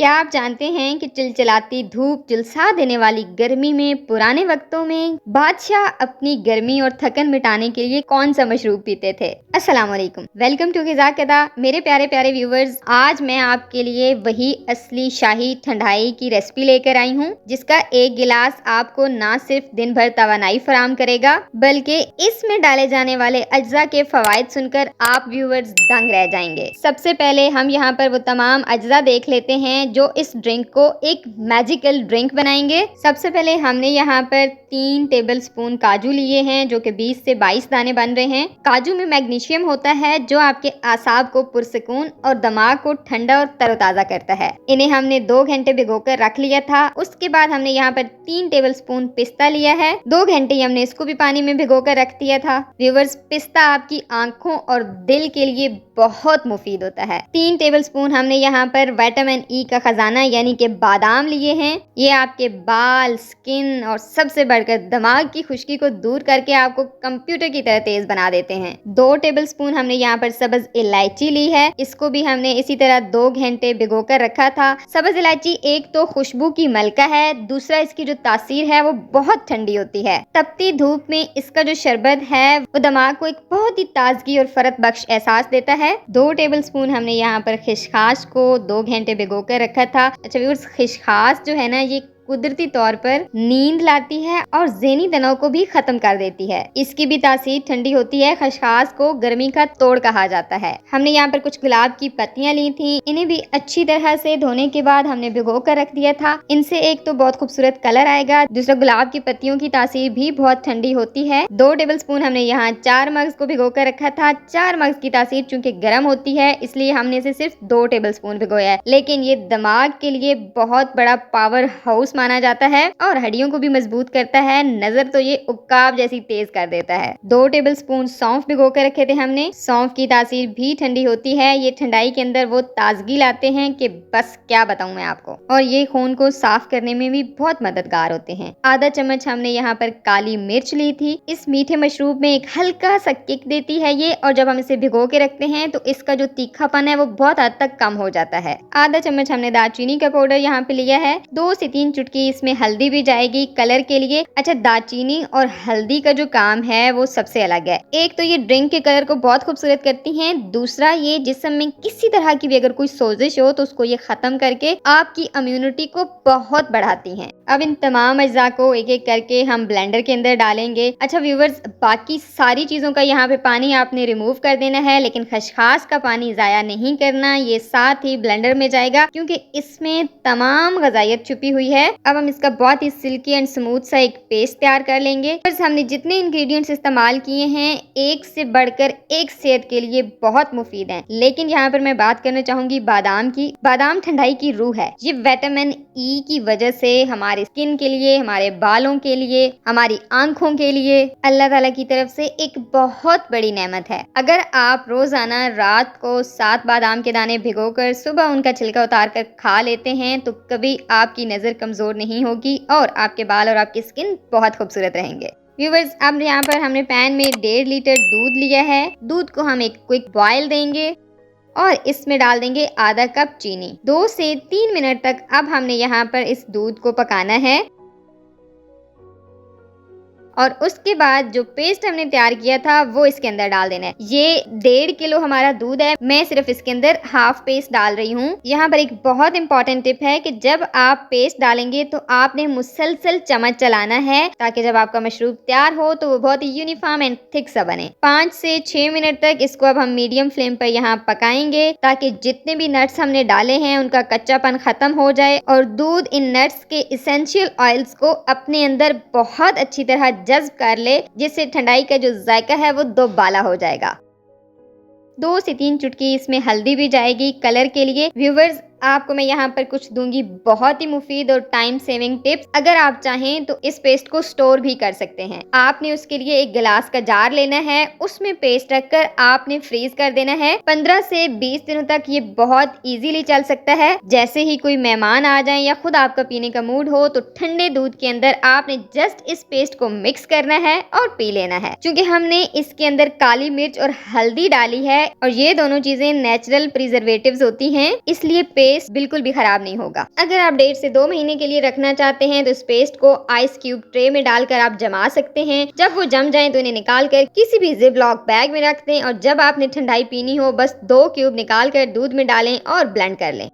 क्या आप जानते हैं कि चिलचिलाती धूप झुलसा देने वाली गर्मी में पुराने वक्तों में बादशाह अपनी गर्मी और थकन मिटाने के लिए कौन सा मशरूब पीते थे। अस्सलाम वालेकुम, वेलकम टू गिज़ा कदा। मेरे प्यारे प्यारे व्यूवर्स, आज मैं आपके लिए वही असली शाही ठंडाई की रेसिपी लेकर आई हूँ, जिसका एक गिलास आपको ना सिर्फ दिन भर तवानाई फराम करेगा, बल्कि इसमें डाले जाने वाले अज्जा के फवायद सुनकर आप व्यूवर्स दंग रह जाएंगे। सबसे पहले हम यहाँ पर वो तमाम अज्जा देख लेते हैं जो इस ड्रिंक को एक मैजिकल ड्रिंक बनाएंगे। सबसे पहले हमने यहाँ पर 3 टेबलस्पून काजू लिए हैं, जो कि 20 से 22 दाने बन रहे हैं। काजू में मैग्नीशियम होता है जो आपके आसाब को पुरसकून और दिमाग को ठंडा और तरोताजा करता है। इन्हें हमने 2 घंटे भिगोकर रख लिया था। उसके बाद हमने यहाँ पर 3 टेबलस्पून पिस्ता लिया है। 2 घंटे हमने इसको भी पानी में भिगोकर रख दिया था। व्यूअर्स, पिस्ता आपकी आंखों और दिल के लिए बहुत मुफीद होता है। 3 टेबलस्पून हमने यहाँ पर विटामिन ई का खजाना यानी कि बादाम लिए हैं। ये आपके बाल, स्किन और सबसे बढ़कर दिमाग की खुश्की को दूर करके आपको कंप्यूटर की तरह तेज बना देते हैं। 2 टेबलस्पून हमने यहाँ पर सब्ज इलायची ली है। इसको भी हमने इसी तरह 2 घंटे भिगोकर रखा था। सब्ज इलायची एक तो खुशबू की मलका है, दूसरा इसकी जो तासीर है वो बहुत ठंडी होती है। तपती धूप में इसका जो शरबत है वो दिमाग को एक बहुत ही ताजगी और फरत बख्श एहसास देता है। 2 टेबलस्पून हमने यहाँ पर खिशखाश को 2 घंटे भिगोकर रखा था। अच्छा व्यूअर्स, खिशखाश जो है ना, ये कुदरती तौर पर नींद लाती है और ज़हनी तनाव को भी खत्म कर देती है। इसकी भी तासीर ठंडी होती है। खसखस को गर्मी का तोड़ कहा जाता है। हमने यहाँ पर कुछ गुलाब की पत्तियां ली थी। इन्हें भी अच्छी तरह से धोने के बाद हमने भिगो कर रख दिया था। इनसे एक तो बहुत खूबसूरत कलर आएगा, दूसरा गुलाब की पत्तियों की तासीर भी बहुत ठंडी होती है। 2 टेबलस्पून हमने यहाँ 4 मग्स को भिगो कर रखा था। 4 मग्स की तासीर चूंकि गर्म होती है, इसलिए हमने इसे सिर्फ 2 टेबलस्पून भिगोया है, लेकिन ये दिमाग के लिए बहुत बड़ा पावर हाउस माना जाता है और हड्डियों को भी मजबूत करता है। नजर तो ये उक्काब जैसी तेज कर देता है। 2 टेबलस्पून सौंफ भिगो कर रखे थे हमने। सौंफ की तासीर भी ठंडी होती है। ये ठंडाई के अंदर वो ताजगी लाते हैं कि बस क्या बताऊं मैं आपको, और ये खून को साफ करने में भी बहुत मददगार होते हैं। आधा चम्मच हमने यहाँ पर काली मिर्च ली थी। इस मीठे मशरूब में एक हल्का सा किक देती है ये, और जब हम इसे भिगो के रखते हैं तो इसका जो तीखापन है वो बहुत हद तक कम हो जाता है। आधा चम्मच हमने दालचीनी का पाउडर यहाँ पे लिया है। 2 से 3 चुटकी इसमें हल्दी भी जाएगी कलर के लिए। अच्छा, दालचीनी और हल्दी का जो काम है वो सबसे अलग है। एक तो ये ड्रिंक के कलर को बहुत खूबसूरत करती हैं, दूसरा ये जिस्म में किसी तरह की भी अगर कोई सोजिश हो तो उसको ये खत्म करके आपकी इम्यूनिटी को बहुत बढ़ाती हैं। अब इन तमाम अज्जा को एक एक करके हम ब्लेंडर के अंदर डालेंगे। अच्छा व्यूवर्स, बाकी सारी चीजों का यहाँ पे पानी आपने रिमूव कर देना है, लेकिन खसखस का पानी जाया नहीं करना। ये साथ ही ब्लेंडर में जाएगा क्योंकि इसमें तमाम गजाइत छुपी हुई है। अब हम इसका बहुत ही सिल्की एंड स्मूथ सा एक पेस्ट तैयार कर लेंगे। बस हमने जितने इंग्रेडिएंट्स इस्तेमाल किए हैं, एक से बढ़कर एक सेहत के लिए बहुत मुफीद हैं। लेकिन यहाँ पर मैं बात करना चाहूंगी बादाम की। बादाम ठंडाई की रूह है। ये विटामिन ई की वजह से हमारे स्किन के लिए, हमारे बालों के लिए, हमारी आंखों के लिए अल्लाह ताला की तरफ से एक बहुत बड़ी नेमत है। अगर आप रोजाना रात को 7 बादाम के दाने भिगोकर सुबह उनका छिलका उतार कर खा लेते हैं तो कभी आपकी नजर कमजोर नहीं होगी और आपके बाल और आपकी स्किन बहुत खूबसूरत रहेंगे। व्यूवर्स, अब यहाँ पर हमने पैन में 1.5 लीटर दूध लिया है। दूध को हम एक क्विक बॉयल देंगे और इसमें डाल देंगे आधा कप चीनी। 2 से 3 मिनट तक अब हमने यहाँ पर इस दूध को पकाना है और उसके बाद जो पेस्ट हमने तैयार किया था वो इसके अंदर डाल देना है। ये 1.5 किलो हमारा दूध है। मैं सिर्फ इसके अंदर हाफ पेस्ट डाल रही हूँ। यहाँ पर एक बहुत इंपॉर्टेंट टिप है कि जब आप पेस्ट डालेंगे तो आपने मुसलसल चम्मच चलाना है ताकि जब आपका मशरूब तैयार हो तो वो बहुत ही यूनिफॉर्म एंड थिक सा बने। 5 से 6 मिनट तक इसको अब हम मीडियम फ्लेम पर यहाँ पकाएंगे ताकि जितने भी नट्स हमने डाले हैं उनका कच्चापन खत्म हो जाए और दूध इन नट्स के इसेंशियल ऑयल्स को अपने अंदर बहुत अच्छी तरह जज्ब कर ले, जिससे ठंडाई का जो जायका है वो दोबाला हो जाएगा। 2 से 3 चुटकी इसमें हल्दी भी जाएगी कलर के लिए। व्यूवर्स, आपको मैं यहाँ पर कुछ दूंगी बहुत ही मुफीद और टाइम सेविंग टिप्स। अगर आप चाहें तो इस पेस्ट को स्टोर भी कर सकते हैं। आपने उसके लिए एक गिलास का जार लेना है, उसमें पेस्ट रखकर आपने फ्रीज कर देना है। 15 से 20 दिनों तक ये बहुत इजीली चल सकता है। जैसे ही कोई मेहमान आ जाए या खुद आपका पीने का मूड हो तो ठंडे दूध के अंदर आपने जस्ट इस पेस्ट को मिक्स करना है और पी लेना है। क्योंकि हमने इसके अंदर काली मिर्च और हल्दी डाली है और ये दोनों चीजें नेचुरल प्रिजर्वेटिव्स होती हैं, इसलिए टेस्ट बिल्कुल भी खराब नहीं होगा। अगर आप 1.5 से 2 महीने के लिए रखना चाहते हैं तो इस पेस्ट को आइस क्यूब ट्रे में डालकर आप जमा सकते हैं। जब वो जम जाए तो इन्हें निकाल कर किसी भी जिप-लॉक बैग में रख दें और जब आपने ठंडाई पीनी हो बस 2 क्यूब निकाल कर दूध में डालें और ब्लेंड कर लें।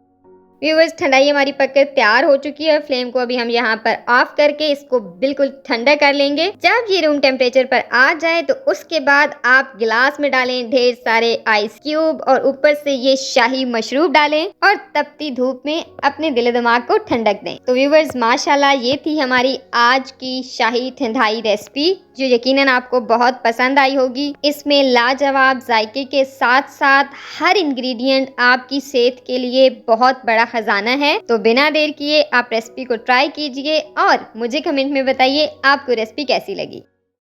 व्यूअर्स, ठंडाई हमारी पककर तैयार हो चुकी है। फ्लेम को अभी हम यहाँ पर ऑफ करके इसको बिल्कुल ठंडा कर लेंगे। जब ये रूम टेम्परेचर पर आ जाए तो उसके बाद आप गिलास में डालें ढेर सारे आइस क्यूब और ऊपर से ये शाही मशरूब डालें और तपती धूप में अपने दिल दिमाग को ठंडक दें। तो व्यूअर्स, माशाल्लाह ये थी हमारी आज की शाही ठंडाई रेसिपी जो यकीनन आपको बहुत पसंद आई होगी। इसमें लाजवाब जायके के साथ साथ हर इंग्रेडिएंट आपकी सेहत के लिए बहुत बड़ा खजाना है। तो बिना देर किए आप रेसिपी को ट्राई कीजिए और मुझे कमेंट में बताइए आपको रेसिपी कैसी लगी।